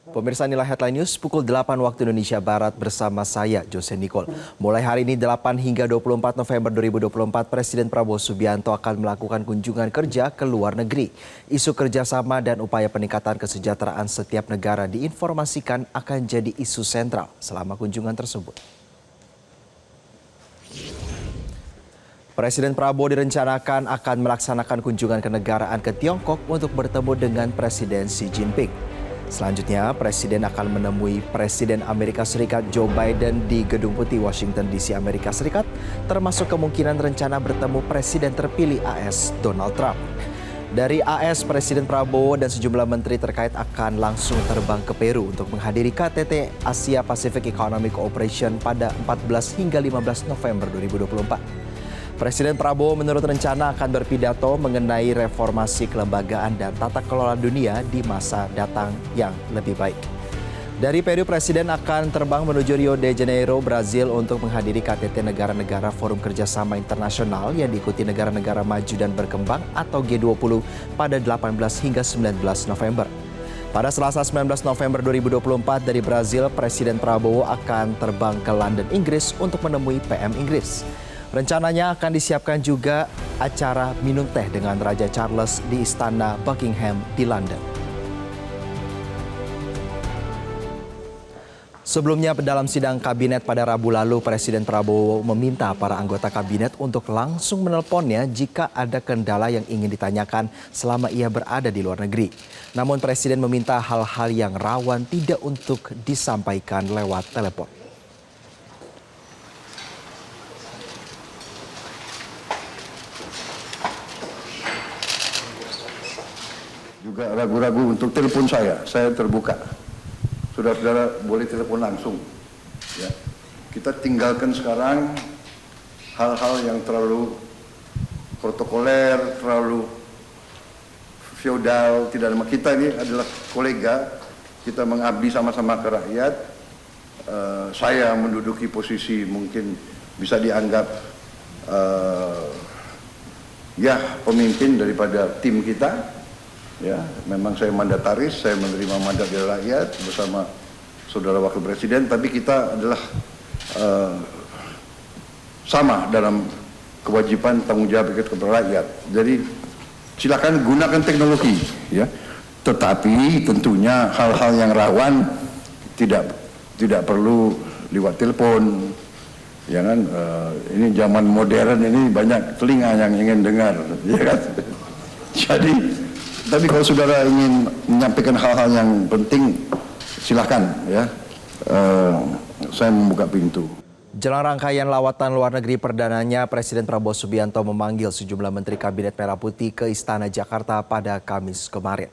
Pemirsa, inilah Headline News pukul 8 waktu Indonesia Barat bersama saya, Jose Nicole. Mulai hari ini 8 hingga 24 November 2024, Presiden Prabowo Subianto akan melakukan kunjungan kerja ke luar negeri. Isu kerjasama dan upaya peningkatan kesejahteraan setiap negara diinformasikan akan jadi isu sentral selama kunjungan tersebut. Presiden Prabowo direncanakan akan melaksanakan kunjungan kenegaraan ke Tiongkok untuk bertemu dengan Presiden Xi Jinping. Selanjutnya, Presiden akan menemui Presiden Amerika Serikat Joe Biden di Gedung Putih Washington DC, Amerika Serikat, termasuk kemungkinan rencana bertemu Presiden terpilih AS Donald Trump. Dari AS, Presiden Prabowo dan sejumlah menteri terkait akan langsung terbang ke Peru untuk menghadiri KTT Asia Pacific Economic Cooperation pada 14 hingga 15 November 2024. Presiden Prabowo menurut rencana akan berpidato mengenai reformasi kelembagaan dan tata kelola dunia di masa datang yang lebih baik. Dari Peru, Presiden akan terbang menuju Rio de Janeiro, Brazil untuk menghadiri KTT Negara-Negara Forum Kerjasama Internasional yang diikuti negara-negara maju dan berkembang atau G20 pada 18 hingga 19 November. Pada Selasa 19 November 2024 dari Brazil, Presiden Prabowo akan terbang ke London, Inggris untuk menemui PM Inggris. Rencananya akan disiapkan juga acara minum teh dengan Raja Charles di Istana Buckingham di London. Sebelumnya dalam sidang kabinet pada Rabu lalu, Presiden Prabowo meminta para anggota kabinet untuk langsung menelponnya jika ada kendala yang ingin ditanyakan selama ia berada di luar negeri. Namun Presiden meminta hal-hal yang rawan tidak untuk disampaikan lewat telepon. Juga ragu-ragu untuk telepon saya terbuka. Saudara-saudara boleh telepon langsung. Ya. Kita tinggalkan sekarang hal-hal yang terlalu protokoler, terlalu feodal. Tidak ada. Kita ini adalah kolega, kita mengabdi sama-sama ke rakyat. Saya menduduki posisi mungkin bisa dianggap pemimpin daripada tim kita. Ya, memang saya mandataris, saya menerima mandat dari rakyat bersama saudara wakil presiden, tapi kita adalah sama dalam kewajiban tanggung jawab kepada rakyat. Jadi silakan gunakan teknologi, ya. Tetapi tentunya hal-hal yang rawan tidak perlu lewat telepon. Ya kan, ini zaman modern ini banyak telinga yang ingin dengar, ya kan. Jadi tapi kalau saudara ingin menyampaikan hal-hal yang penting, silakan ya. Saya membuka pintu. Jelang rangkaian lawatan luar negeri perdananya, Presiden Prabowo Subianto memanggil sejumlah menteri Kabinet Merah Putih ke Istana Jakarta pada Kamis kemarin.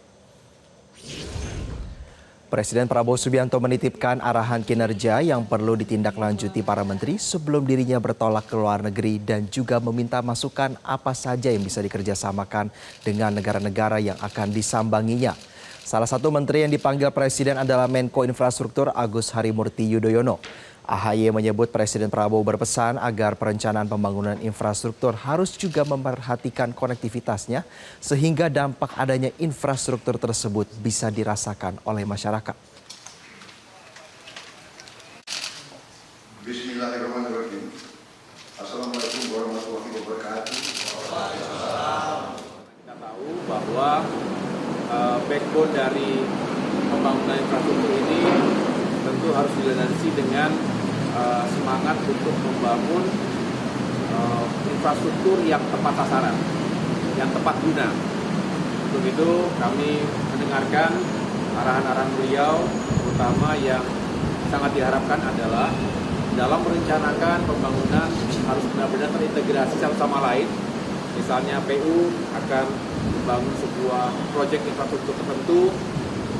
Presiden Prabowo Subianto menitipkan arahan kinerja yang perlu ditindaklanjuti para menteri sebelum dirinya bertolak ke luar negeri dan juga meminta masukan apa saja yang bisa dikerjasamakan dengan negara-negara yang akan disambanginya. Salah satu menteri yang dipanggil Presiden adalah Menko Infrastruktur Agus Harimurti Yudhoyono. AHY menyebut Presiden Prabowo berpesan agar perencanaan pembangunan infrastruktur harus juga memperhatikan konektivitasnya sehingga dampak adanya infrastruktur tersebut bisa dirasakan oleh masyarakat. Bismillahirrahmanirrahim. Assalamualaikum warahmatullahi wabarakatuh. Kita tahu bahwa backbone dari pembangunan infrastruktur ini tentu harus dilandasi dengan semangat untuk membangun infrastruktur yang tepat sasaran, yang tepat guna. Untuk itu kami mendengarkan arahan-arahan beliau, terutama yang sangat diharapkan adalah dalam merencanakan pembangunan harus benar-benar terintegrasi satu sama lain. Misalnya PU akan membangun sebuah proyek infrastruktur tertentu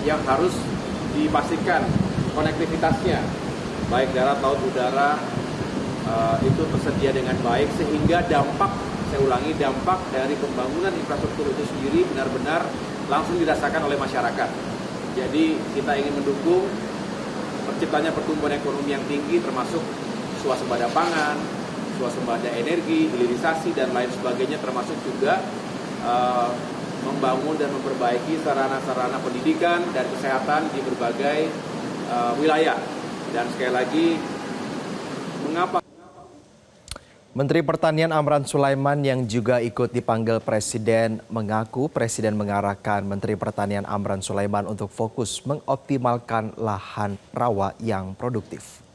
yang harus dipastikan konektivitasnya, baik darat, laut, udara, itu tersedia dengan baik sehingga dampak, saya ulangi, dampak dari pembangunan infrastruktur itu sendiri benar-benar langsung dirasakan oleh masyarakat. Jadi kita ingin mendukung terciptanya pertumbuhan ekonomi yang tinggi termasuk swasembada pangan, swasembada energi, hilirisasi dan lain sebagainya, termasuk juga membangun dan memperbaiki sarana-sarana pendidikan dan kesehatan di berbagai wilayah. Dan sekali lagi, mengapa Menteri Pertanian Amran Sulaiman yang juga ikut dipanggil Presiden mengaku Presiden mengarahkan Menteri Pertanian Amran Sulaiman untuk fokus mengoptimalkan lahan rawa yang produktif.